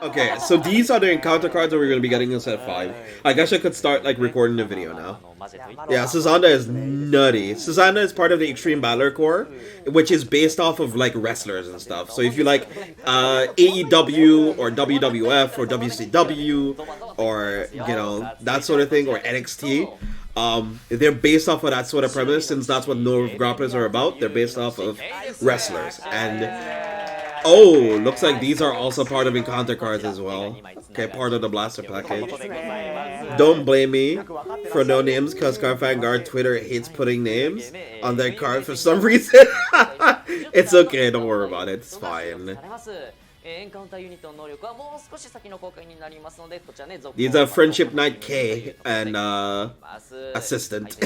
Okay, so these are the encounter cards that we're going to be getting in set 5. I guess I could start like recording the video now. Yeah, Susanna is nutty. Susanna is part of the Extreme Battler Corps, which is based off of like wrestlers and stuff. So if you like AEW or WWF or WCW or, you know, that sort of thing, or NXT, they're based off of that sort of premise. Since that's what no grapplers are about, they're based off of wrestlers. And oh, looks like these are also part of encounter cards as well. Okay, part of the blaster package. Don't blame me for no names, because Card Vanguard Twitter hates putting names on their card for some reason. It's okay, don't worry about it, it's fine. These are Friendship Knight K and Assistant.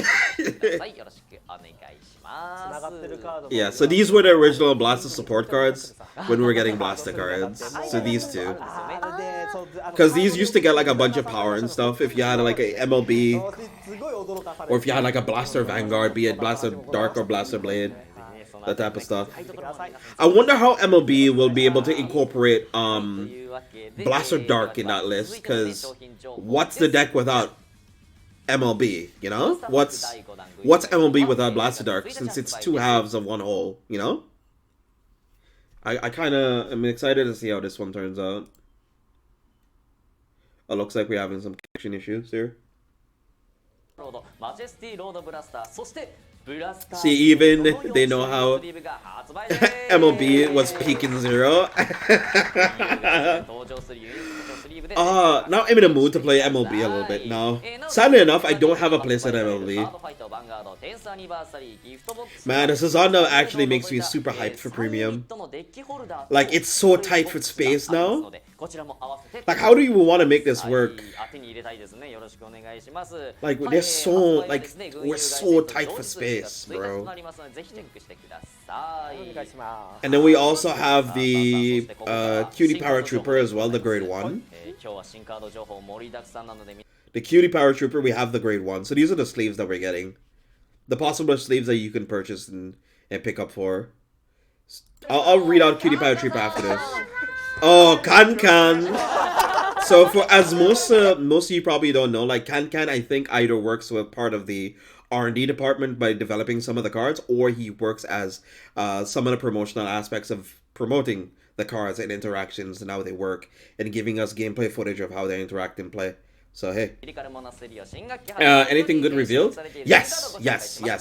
Yeah, so these were the original Blaster support cards when we were getting Blaster cards. So these two. Because these used to get like a bunch of power and stuff if you had like a MLB, or if you had like a Blaster Vanguard, be it Blaster Dark or Blaster Blade. That type of stuff. I wonder how MLB will be able to incorporate Blaster Dark in that list, because what's the deck without MLB, you know? What's MLB without Blaster Dark, since it's two halves of one whole, you know? I kinda am excited to see how this one turns out. It looks like we're having some connection issues here. See, even they know how MLB was peaking 0. Now I'm in a mood to play MLB a little bit now. Sadly enough, I don't have a place at MLB. Man, this Susanna actually makes me super hyped for premium. Like, it's so tight for space now. Like, how do you want to make this work? Like, we're so tight for space, bro. And then we also have the Cutie Paratrooper as well, the grade 1. The Cutie Paratrooper, we have the grade 1. So these are the sleeves that we're getting. The possible sleeves that you can purchase and pick up for. I'll read out Cutie Paratrooper after this. Oh, Can. So as most of you probably don't know, like Can I think either works with part of the R&D department by developing some of the cards, or he works as some of the promotional aspects of promoting the cards and interactions and how they work, and giving us gameplay footage of how they interact and play. So hey, anything good revealed? Yes. Yeah.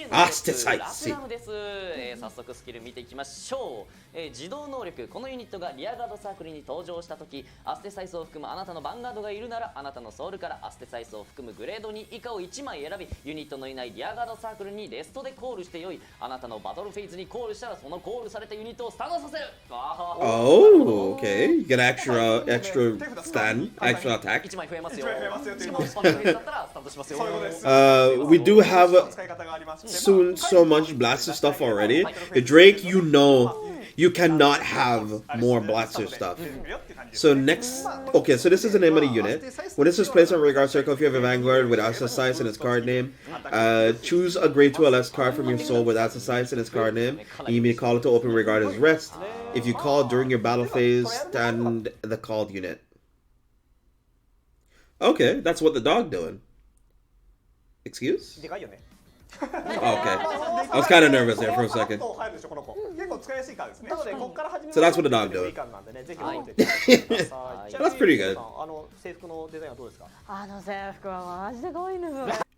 あ、してさい。早速スキル見ていきましょう。自動能力、このユニットがリアガードサークルに登場したとき、アステサイスを含むあなたのヴァンガードがいるなら、あなたのソウルからアステサイスを含むグレード2以下を1枚選び、ユニットのいないリアガードサークルにレストでコールしてよい。あなたのバトルフェーズにコールしたら、そのコールされたユニットをスタンドさせる。Oh, okay. You get extra stand, extra attack. 1枚増えますよ。We do have so much blaster stuff already. Drake, you know you cannot have more blaster stuff. So next, okay, so this is the name of the unit. When this is placed on Regard Circle, if you have a Vanguard with Exercise in its card name, choose a grade 2 or less card from your soul with Exercise in its card name, and you may call it to open Regard as rest. If you call during your battle phase, stand the called unit. Okay, that's what the dog doing. Excuse? Oh, okay. I was kind of nervous there for a second. So that's what the dog doing. That's pretty good.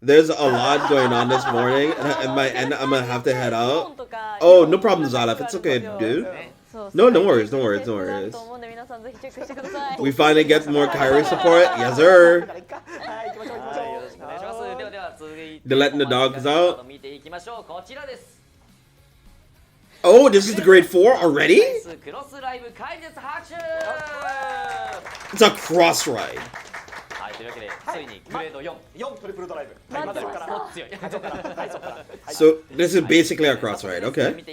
There's a lot going on this morning, and I'm gonna have to head out. Oh, no problem, Zalef. It's okay, dude. No worries. We finally get more Kyrie support. Yes, sir. They're letting the dogs out. Oh, this is the grade 4 already? It's a cross ride. So this is basically a cross ride, okay.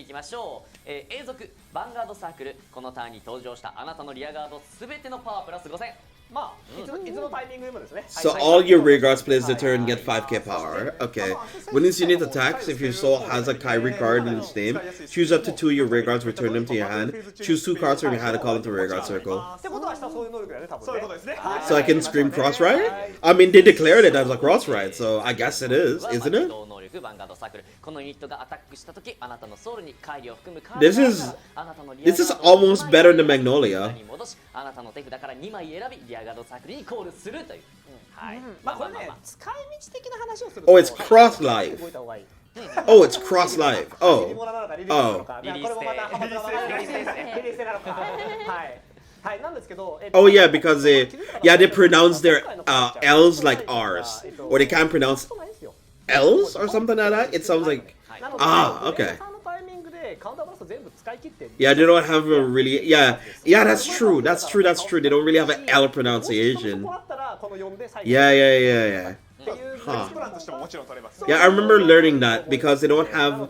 永続ヴァンガードサークルこのターンに登場したあなたのリアガードすべてのパワープラス5000 So all your rearguards plays the turn get 5k power. Okay. When this unit attacks, if your soul has a Kyrie card in its name, choose up to 2 of your rearguards, return them to your hand. Choose 2 cards from your hand and call them to rearguard circle. So I can scream cross ride? I mean, they declared it as a cross ride, so I guess it is, isn't it? This is almost better than Magnolia. Oh, it's cross life. Oh, it's cross life. Oh. Oh yeah, because they pronounce their L's like R's, or they can't pronounce L's or something like that. It sounds like okay. Yeah, they don't have a really that's true. They don't really have an L pronunciation. Yeah. Huh. Yeah, I remember learning that because they don't have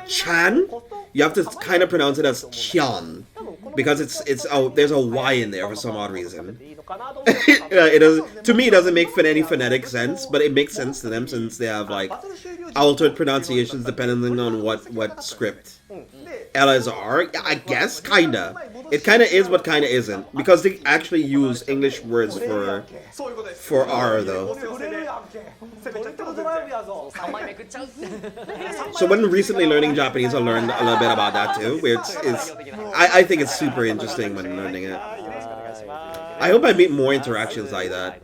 Chan. You have to kind of pronounce it as Chan because there's a Y in there for some odd reason. It doesn't. To me, it doesn't make any phonetic sense, but it makes sense to them since they have like altered pronunciations depending on what script. L is R, I guess, kinda. It kinda is, but kinda isn't, because they actually use English words for R though. So when recently learning Japanese, I learned a little bit about that too. I think it's super interesting when learning it. I hope I meet more interactions like that.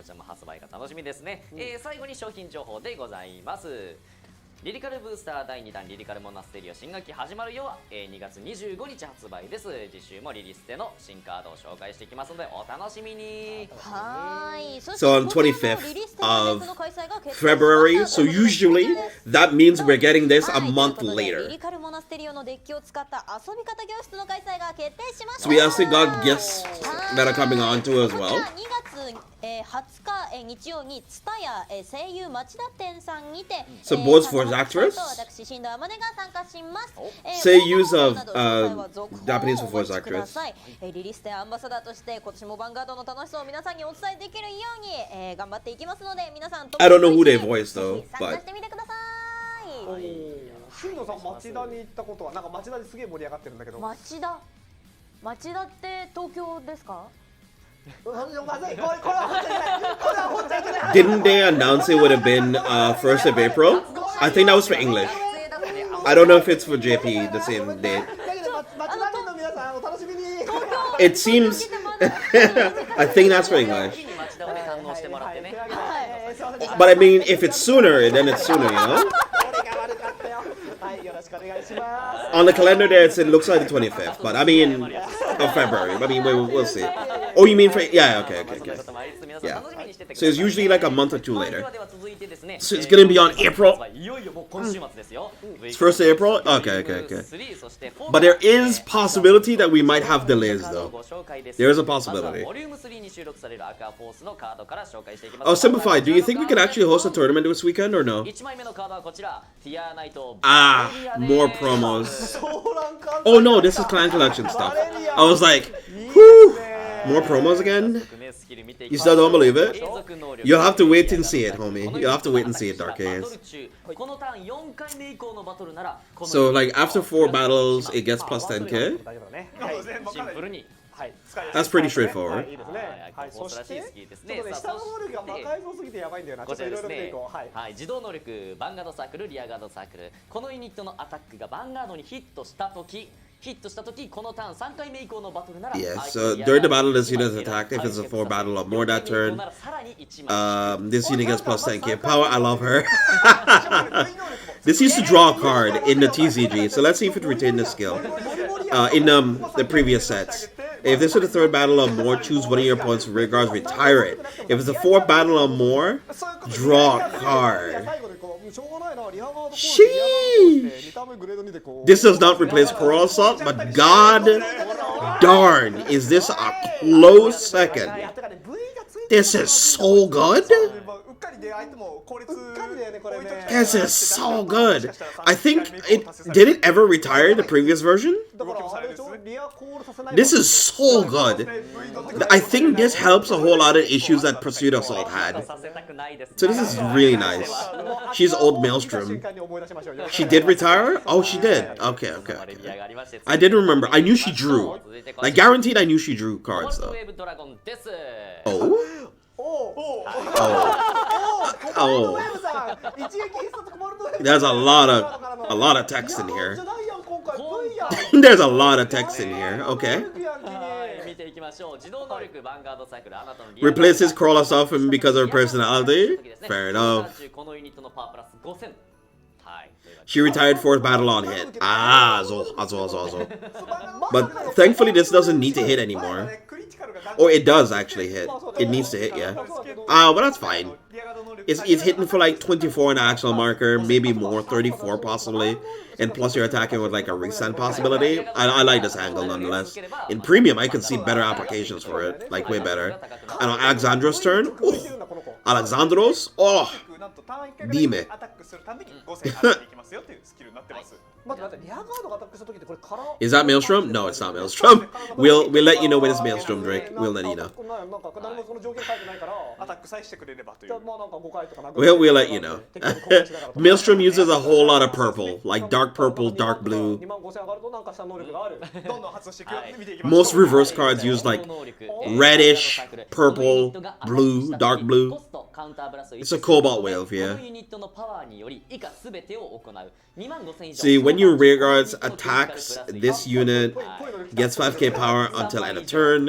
リリカルブースター第2弾リリカルモナステリオ新学期始まるよは2月25日発売です。次週もリリステの新カードを紹介していきますのでお楽しみに。はい。 So on 25th of February, so usually that means we're getting this a month later. リリカルモナステリオのデッキを使った遊び方教室の開催が決定しました。 So we actually got gifts that are coming on too as well. 2月20日日曜にツタヤ声優町田店さんにて So both for actress? 私新藤天音が参加します。 Seiyus of Japanese for voice actress. リリステアンバサダーとして今年もヴァンガードの楽しさを皆さんにお伝えできるように頑張っていきますので皆さん I don't know who they voice though, 参加 but してみてください。新藤さん町田に行ったことはなんか町田ですげえ盛り上がってるんだけど。町田って東京ですか？ didn't they announce it would have been 1st of April? I think that was for English. I don't know if it's for JP the same date. It seems I think that's for English. But I mean, if it's sooner, then it's sooner, you know? On the calendar there, it looks like the 25th, but I mean, of February. I mean, we'll see. Oh, you mean for... Yeah, okay. Yeah. So it's usually like a month or two later. So it's gonna be on April. It's 1st of April? Okay. But there is possibility that we might have delays, though. There is a possibility. Oh, Simplify, do you think we could actually host a tournament this weekend or no? More promos. Oh no, this is Clan Collection stuff. I was like, whew, more promos again? You still don't believe it? You'll have to wait and see it, homie. You'll have to wait and see it, Dark Ace. So, like, after 4 battles, it gets plus 10k? That's pretty straightforward. そして下の能力が魔改造すぎてやばいんだよな。こちらですね。はい、自動能力ヴァンガードサークル、リアガードサークル。このユニットのアタックがヴァンガードにヒットしたとき、このターン3回目以降のバトルなら。Yeah, so during the battle, this unit is attacked. If it's a 4 battle or more that turn, this unit gets plus 10k power. I love her. This used to draw a card in the TCG, so let's see if it retained the skill. In the previous sets. If this is the 3rd battle or more, choose one of your opponent's rear guards, retire it. If it's a 4th battle or more, draw a card. Sheesh! This does not replace Coral Assault, but god darn, is this a close second. This is so good. This is so good. I think did it ever retire in the previous version? This is so good. I think this helps a whole lot of issues that Pursuit Assault had. So this is really nice. She's old Maelstrom. She did retire? Oh, she did. Okay. I didn't remember. I knew she drew. Like, guaranteed I knew she drew cards, though. Oh? There's a lot of text in here. There's a lot of text in here. Okay. Replaces Crawler Soften because of her personality? Fair enough. She retired fourth battle on hit. Azo. But thankfully this doesn't need to hit anymore. Or it does actually hit. It needs to hit, yeah. But that's fine. It's hitting for like 24 in the actual marker, maybe more, 34 possibly. And plus you're attacking with like a resend possibility. I like this angle nonetheless. In premium, I can see better applications for it. Like way better. And on Alexandro's turn, Alexandros, Dime. Is that Maelstrom? No, it's not Maelstrom. We'll let you know when it's Maelstrom, Drake. We'll let you know. We'll let you know. Maelstrom uses a whole lot of purple, like dark purple, dark blue. Most reverse cards use like reddish, purple, blue, dark blue. It's a cobalt wave, yeah. See, when your rear guards attacks this unit, gets 5k power until end of turn.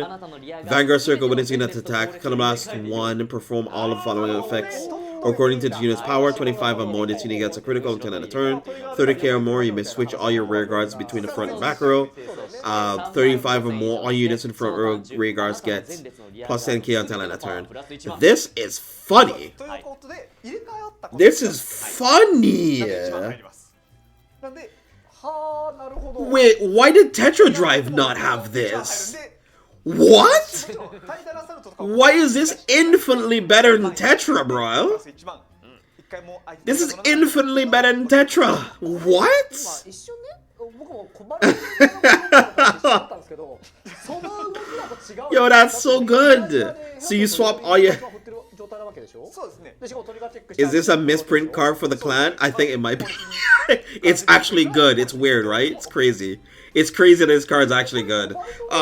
Vanguard circle when this unit attack, Color Blast 1, perform all of the following effects. According to the unit's power, 25 or more, this unit gets a critical until end of turn. 30k or more, you may switch all your rear guards between the front and back row. 35 or more, all units in front row rear guards gets plus 10k until end of turn. This is funny. This is funny. Wait, why did Tetra Drive not have this? What? Why is this infinitely better than Tetra, bro? This is infinitely better than Tetra. What? Yo, that's so good. So you swap all your... Is this a misprint card for the clan? I think it might be. It's actually good. It's weird, right? It's crazy. It's crazy that this card's actually good.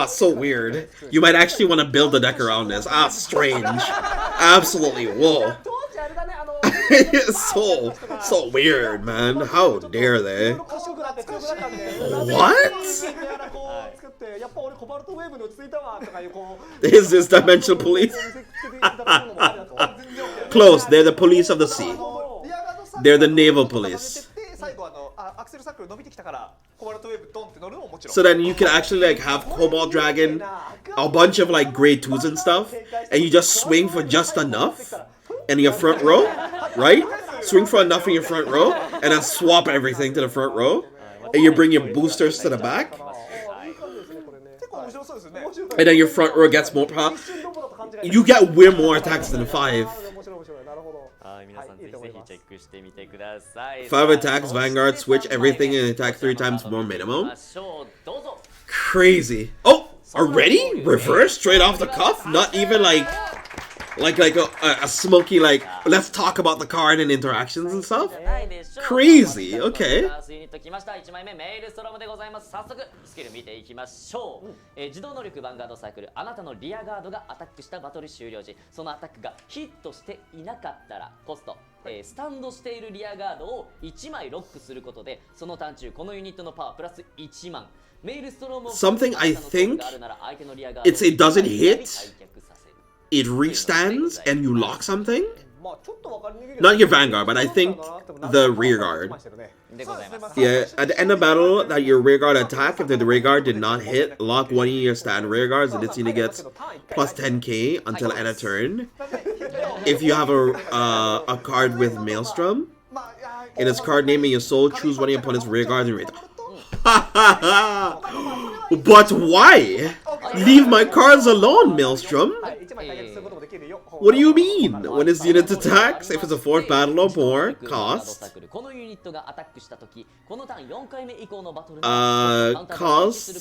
So weird. You might actually want to build a deck around this. Strange. Absolutely. Whoa. so weird, man. How dare they? What? Is this Dimensional Police? Close. They're the police of the sea. They're the naval police. So then you can actually like have Cobalt Dragon, a bunch of like grade 2s and stuff, and you just swing for just enough in your front row, right? Swing for enough in your front row, and then swap everything to the front row, and you bring your boosters to the back, and then your front row gets more power. You get way more attacks than 5. 5 attacks, Vanguard, switch everything and attack 3 times more minimum. Crazy. Oh, already? Reverse? Straight off the cuff? Not even like a smoky, like, let's talk about the card and interactions and stuff? Crazy, okay. 自動能力ヴァンガードサイクル、あなたのリアガードがアタックしたバトル終了時、そのアタックがヒットしていなかったらコスト、スタンドしているリアガードを1枚ロックすることで、そのターン中このユニットのパワープラス1万。Something I think it doesn't hit. It restands and you lock something? Not your Vanguard, but I think the rear guard. Yeah, at the end of battle, that your rear guard attack, if the rear guard did not hit, lock one of your stand rear guards, and this unit gets plus 10k until end of turn. If you have a card with Maelstrom, in its card name in your soul, choose one of your opponent's rear guards and read. But why? Leave my cards alone, Maelstrom. What do you mean? When this unit attacks, if it's a 4th battle or more, cost. Cost.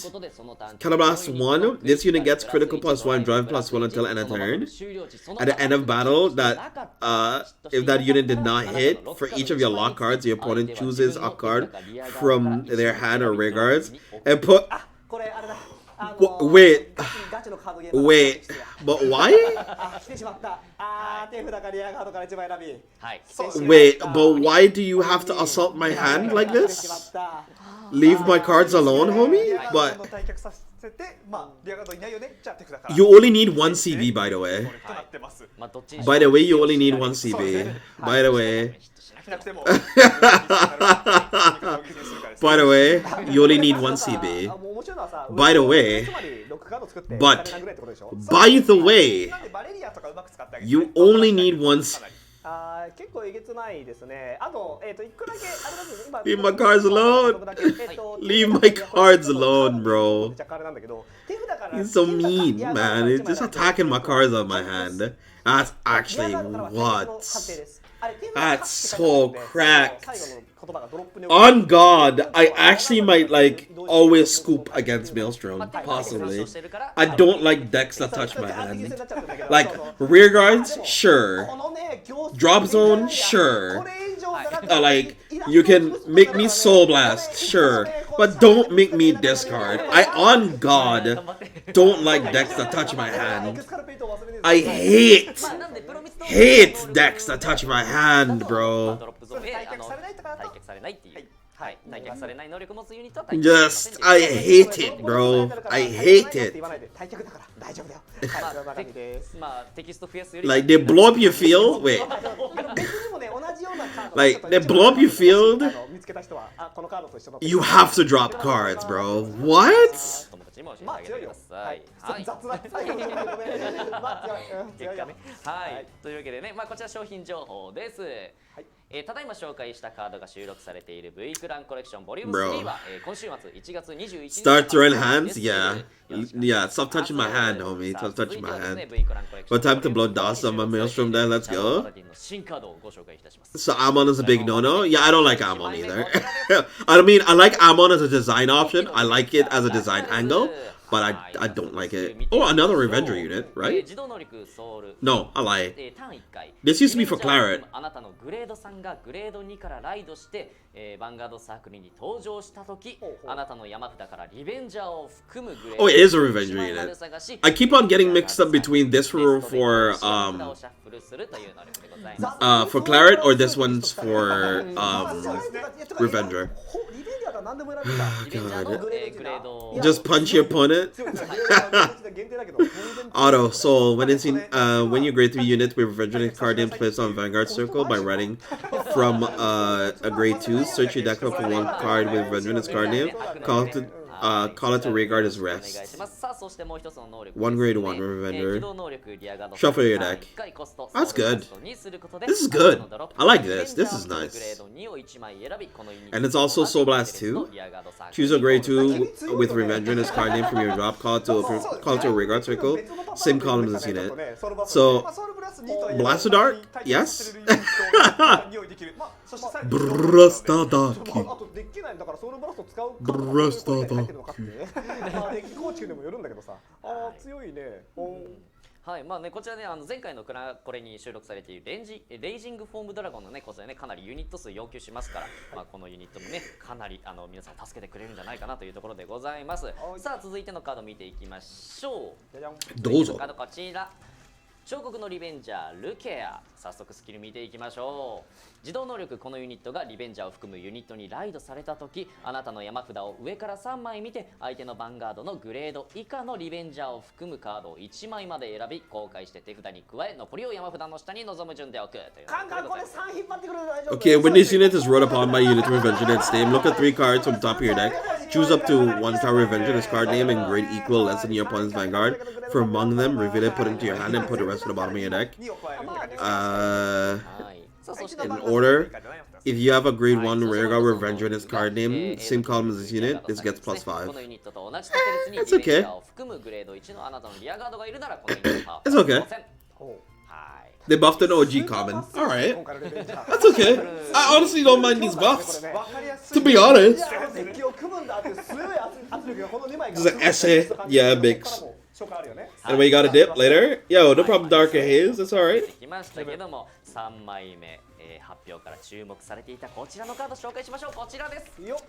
Calablast 1. This unit gets critical +1, drive +1 until end of turn. At the end of battle, if that unit did not hit, for each of your lock cards, the opponent chooses a card from their hand or rear guards and put. Wait, but why? Wait, but why do you have to assault my hand like this? Leave my cards alone, homie? But you only need 1 CB, by the way. By the way, you only need 1 CB. By the way. By the way, you only need 1 CB. By the way, you only need 1 CB. Leave my cards alone. Leave my cards alone, bro. He's so mean, man. He's just attacking my cards out of my hand. That's actually what? That's so cracked. On God, I actually might always scoop against Maelstrom, possibly. I don't like decks that touch my hand. Like rear guards, sure. Drop zone, sure. You can make me Soul Blast, sure. But don't make me discard. I, on God, don't like decks that touch my hand. I hate decks that touch my hand, bro. Just, I hate it, bro. I hate it. Like, they blow up your field? Wait. Like, they blow up your field? You have to drop cards, bro. What? まあ強いよ。はい。雑だ。はい。というわけでね、まあこちら商品情報です。はい。ただいま紹介したカードが収録されている V クランコレクションボリューム3は今週末1月21日 Start throwing hands? Yeah. Yeah, stop touching my hand, homie. Stop touching my hand. What time to blow DOS on my Maelstrom there? Let's go. So Amon is a big no-no? Yeah, I don't like Amon either. I mean, I like Amon as a design option. I like it as a design angle. But I don't like it. Oh, another Revenger unit, right? No, I lie. This used to be for Claret. Oh, it is a Revenger unit. I keep on getting mixed up between this for Claret or this one's for Revenger. God. Just punch your opponent. Auto soul. When you grade 3 units with Revenger card names placed on Vanguard Circle by writing from a grade 2, search your deck up for 1 card with Revenger card name. Call it to regard as rest. 1 grade 1 Revenger. Shuffle your deck. That's good. This is good. I like this. This is nice. And it's also Soul Blast 2. Choose a grade 2 with Revenger in his card name from your drop. Call it to a regard circle. Same column as this unit. So, Blaster Dart? Yes? Brastadaki. Brastadaki. はい、まあね、こちらね、前回のこれに収録されているレイジングフォームドラゴンのね、こちらね、かなりユニット数要求しますから、まあ、このユニットもね、かなり皆さん助けてくれるんじゃないかなというところでございます。さあ、続いてのカード見ていきましょう。どうぞ。カードこちら。彫刻のリベンジャールケア。早速スキル見ていきましょう。自動能力このユニットがリベンジャーを含むユニットにライドされた時、あなたの山札を上から3枚見て相手のヴァンガードのグレード以下のリベンジャーを含むカードを1枚まで選び公開して手札に加え残りを山札の下に望む順で置くという。Okay, when this unit is run upon by unit to revenge in its name, look at 3 cards from the top of your deck. Choose up to 1 card revenge in its card name and grade equal less than your opponent's Vanguard. From among them, reveal it, put it into your hand, and put the rest at the bottom of your deck. In order, if you have a grade 1 Rearguard Revenger in its card name, same column as this unit, this gets +5. It's okay. It's okay. はい。 They buffed an OG common. Alright. 今回のレベンジャー That's okay. I honestly don't mind these buffs. わかりやすい To be honest. いやデッキを組むんだっていう強い圧力がこの2枚が This is an essay. Yeah, mix. 消化あるよね And we got a dip later? Yo, no problem, Darker Haze. That's 出 alright. てきましたけども、3枚目、発表から注目されていたこちらのカード紹介しましょう。こちらです。よっ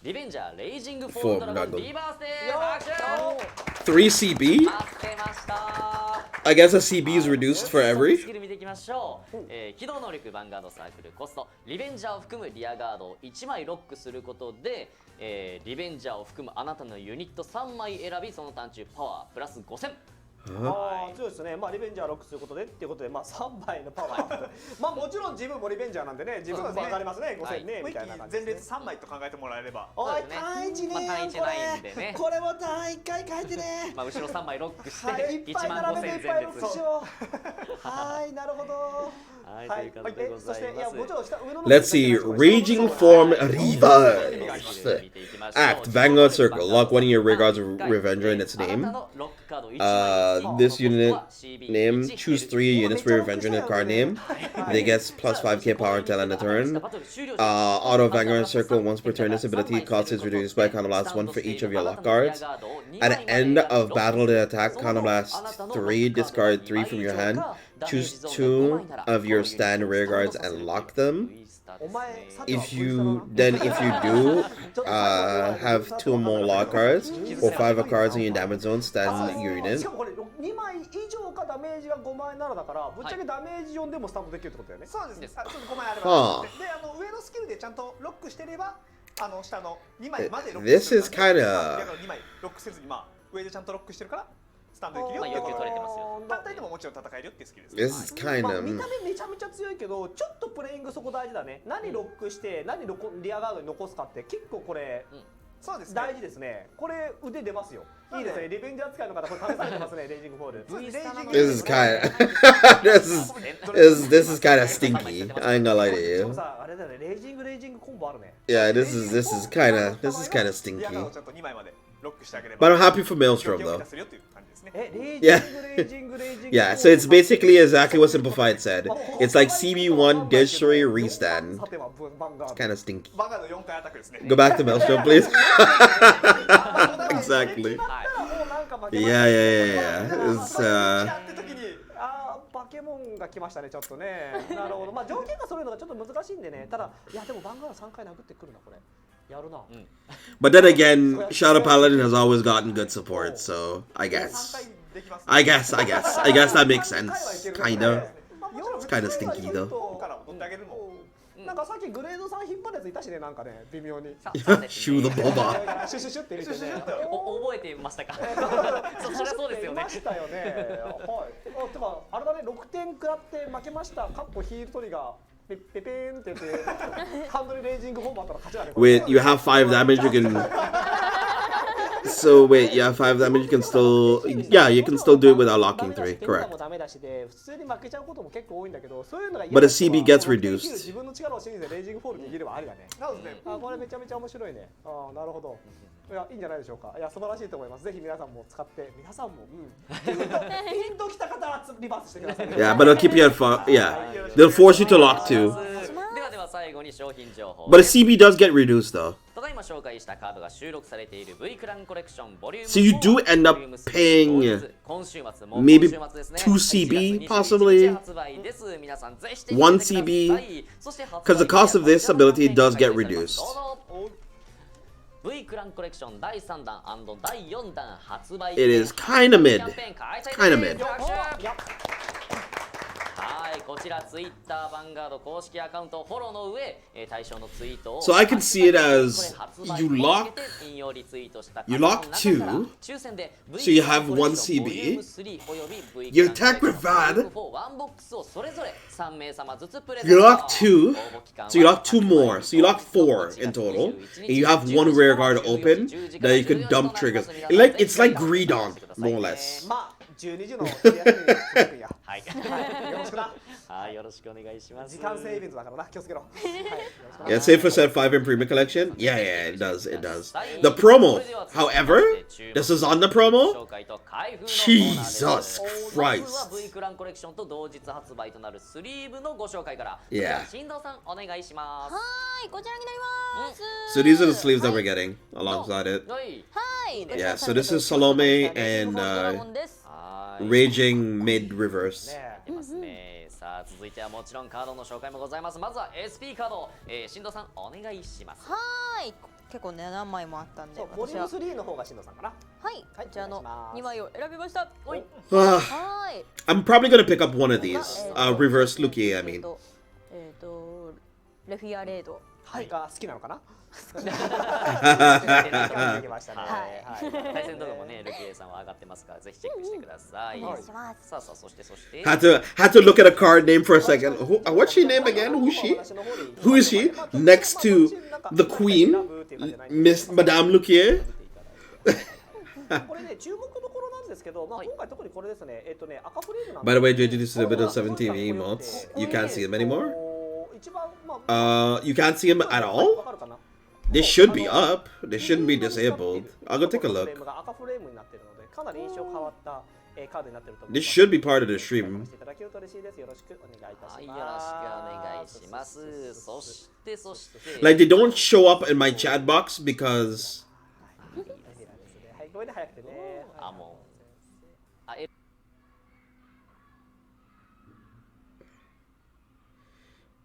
リベンジャーレイジングフォームドラゴンリバースです。拍手 3CB? 待ってました。 I guess a CB is reduced for ス every? キル見ていきましょう。機動能力ヴァンガードサークルコストリベンジャーを含むリアガードを1枚ロックすることで、リベンジャーを含むあなたのユニット3枚選び、その単中パワープラス5000。ああ強いですね。まあリベンジャーロックすることでっていうことで、まあ3倍のパワーアップ。まあもちろん自分もリベンジャーなんでね、自分も分かりますね。5000ねみたいな感じ。前列3枚と考えてもらえれば。おい単一ね。単一ないんでね。これも単1回書いてね。まあ後ろ3枚ロックしていっぱい並べていっぱいロックしよう。はいなるほど。はいということでございます。 Let's see. Raging Form Reverse. Act. Vanguard Circle. Lock one of your rear guards with Revenger in its name. This unit name. Choose 3 units with Revenger in the card name. They get plus 5k power until end of turn. Auto Vanguard Circle. Once per turn, this ability cost is reduced by Counterblast 1 for each of your lock cards. At the end of battle, the attack Counterblast 3. Discard 3 from your hand. Choose 2 of your stand rear guards and lock them. If you do have 2 more lock cards or 5 of cards in your damage zone, stand your unit. しかもこれ2枚以上かダメージが5枚ならだからぶっちゃけダメージ4でもスタートできるってことだよね。そうですね。そう5枚あれはば。あで上のスキルでちゃんとロックしてれば下の2枚までロック This is kinda 2枚ロックせずに上でちゃんとロックしてるからスタンドできるよって要求取れてますよ。単体でももちろん戦えるよっていうスキルです。 This is kind まあ of. 見た目めちゃめちゃ強いけどちょっとプレイングそこ大事だね。何ロックして何リアガードに残すかって結構これそうですね。大事ですね。これ腕出ますよ。いいですね。リベンジャー使いの方これ試されてますね。レイジングフォール。 This is kind of. this is kind of stinky. I ain't gonna lie to で you. もさあれだね。レイジングコンボあるね。 Yeah, this is kind of リア stinky. ガードをちゃんと2枚までロックしてあげれ But ば I'm happy for Maelstrom 状況を though. 満たせるよっていう感じですね。レイ Yeah. ジング Yeah, so it's basically exactly what Simplified said. It's like CB1, Dish 3, Restand. さてはヴァンガード Kind of stinky. バンガード4回アタックですね。 Go back to Maelstrom, please. Exactly. はい。もうなんか負け Yeah, yeah, yeah, yeah. It's やって時にバケモンが来ましたねちょっとね。なるほど。まあ条件が揃えるのがちょっと難しいんでね。ただいやでもヴァンガード3回殴ってくるなこれ。やるな。 But then again, Shadow Paladin has always gotten good support, so I 3 guess. 回できます。 I guess that makes sense. Kinda. It's kinda stinky though. から取ってあげるのもなんかさっきグレード3引っ張るやついたしねなんかね微妙に。 Shoe the Boba. シュシュシュって入れてね。覚えてましたか？そりゃそうですよね。いましたよね。はい。てかあれだね6点食らって負けました。カッコヒールトリガー。ペペペーンって言ってハンドルレイジングフォームあったら勝ちだね。 Wait, you have 5 damage, you can... So wait, you have 5 damage, you can still... Yeah, you can still do it without locking 3, correct. もダメだしで普通に負けちゃうことも結構多いんだけどそういうのが But a CB gets reduced. 自分の力を信じてレイジングフォールに入れればありだね。そうですね。あこれめちゃめちゃ面白いね。あなるほど。いやいいんじゃないでしょうか。いや素晴らしいと思います。ぜひ皆さんも使って皆さんもピンときた方はリバースしてください。 Yeah, but it'll keep you at 5. Yeah, they'll force you to lock 2. では最後に商品情報 But a CB does get reduced though. ただいま紹介したカードが収録されている V クランコレクションボリューム So you do end up paying maybe 2 CB possibly? 1 CB? Because the cost of this ability does get reduced. V クランコレクション第3弾&第4弾発売 It is kinda mid. Kinda mid. はい、こちらツイッターヴァンガード公式アカウントをフォローの上、対象のツイートを So I can see it as you lock 2, so you have 1 CB. You attack with VAD. You lock 2, so you lock 2 more, so you lock 4 in total. And you have 1 rear guard open that you can dump triggers. It's like Greedon, more or less. まあ12時のやつにや。はい。よろしくな。はい、よろしくお願いします。時間制イベントだからな、気をつけろ。はい、よろしくお願いします Yeah, save for set 5 in Premium Collection. Yeah, yeah, it does, it does. The promo, however, this is on the promo. Jesus Christ. V クランコレクションと同日発売となるスリーブのご紹介から。 Yeah. 新藤さんお願いします。はい、こちらになります。 So these are the sleeves that we're getting alongside it. はい。はい。 Yeah, so this is Salome and はい。 Raging Mid Reverse. 出ますね。さあ続いてはもちろんカードの紹介もございます。まずは SP カード、新藤さんお願いします。はい。結構ね何枚もあったんで、そう、ボリューム3の方がしんどさんかな。はい、こちらの2枚を選びました。はい。 I'm probably gonna pick up one of these. Reverse Luki, I mean. レフィアレード。はい、が好きなのかな。対戦動画もね、ルキエさんは上がってますから、ぜひチェックしてください。さあ、そして。 Had to look at a card name for a second. What's she name again? Who's she? Who is she? Next to the Queen, Miss Madame Lukier. これね、注目どころなんですけど、まあ今回特にこれですね、赤フレームなん By the way, JJ, this is a bit of 17 emotes. You can't see them anymore? You can't see them at all? They should be up. They shouldn't be disabled. I'll go take a look. This should be part of the stream. Like, they don't show up in my chat box because...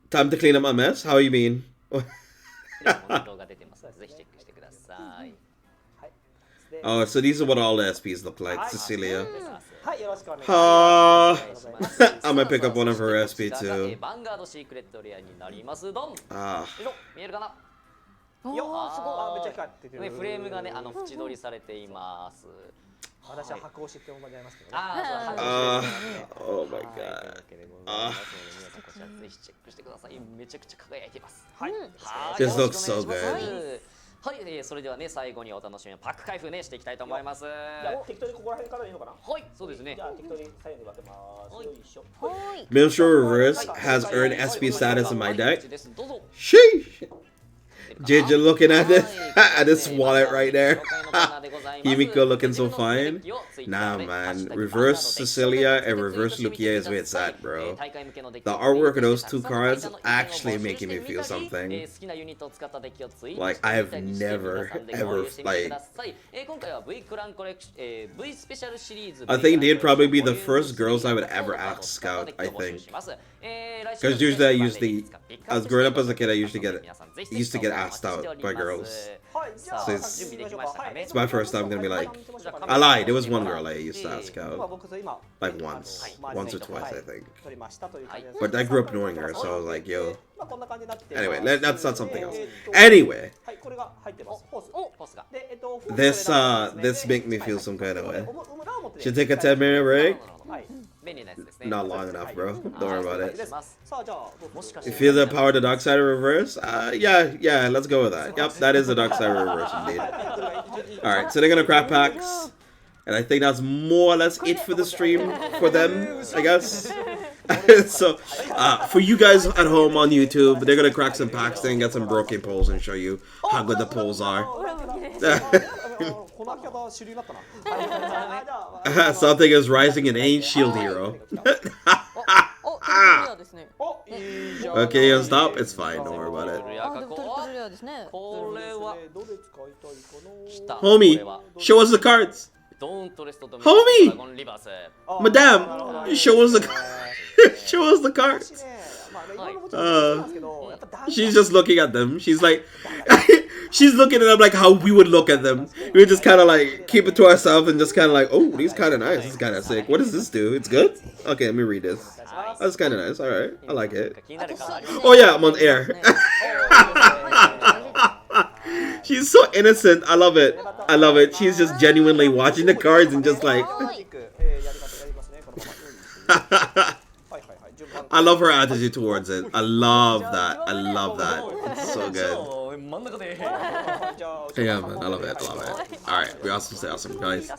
Time to clean up my mess? How you mean? Oh, so these are what all the SPs look like, Cecilia. I'm gonna pick up one of her SP too. Ah. フレームがね、縁取りされています。私は白押しって思いますけどね。Oh my god. こちらぜひチェックしてください。めちゃくちゃ輝いています。This looks so good. はい、それではね、最後にお楽しみのパック開封ね、していきたいと思います。じゃあ適当にここら辺からでいいのかな。はい、そうですね。じゃあ適当に左右に分けます。よいしょ。Minstrel Reverse has earned SP status in my deck. Sheesh! JJ looking at this wallet right there. Himiko looking so fine. Nah, man. Reverse Cecilia and Reverse Lukia is where it's at, bro. The artwork of those two cards actually making me feel something. Like, I have never, ever, like... I think they'd probably be the first girls I would ever ask Scout, I think. Because usually as growing up as a kid, I used to get asked out by girls. So it's my first time gonna be like, I lied, there was one girl I used to ask out. Like once or twice, I think. But I grew up knowing her, so I was like, yo. Anyway, that's not something else. Anyway. This make me feel some kind of way. Should take a 10-minute break? Not long enough, bro. Don't worry about it. You feel the power of the dark side of reverse? Yeah, let's go with that. Yep, that is the dark side of reverse indeed. Alright, so they're gonna crack packs. And I think that's more or less it for the stream for them, I guess. So, for you guys at home on YouTube, they're gonna crack some packs and get some broken poles and show you how good the poles are. Something is rising and ain't shield hero. Okay, you stop. It's fine. Don't worry about it. Homie, show us the cards. Homie, Madame, show us the show us the cards. She's just looking at them. She's like, she's looking at them like how we would look at them. We would just kind of like keep it to ourselves and just kind of like, oh, these kind of nice. This is kind of sick. What does this do? It's good? Okay, let me read this. That's kind of nice. All right, I like it. Oh yeah, I'm on air. She's so innocent. I love it. I love it. She's just genuinely watching the cards and just like. I love her attitude towards it. I love that. I love that. It's so good. Yeah, man. I love it. I love it. Alright, we awesome, guys.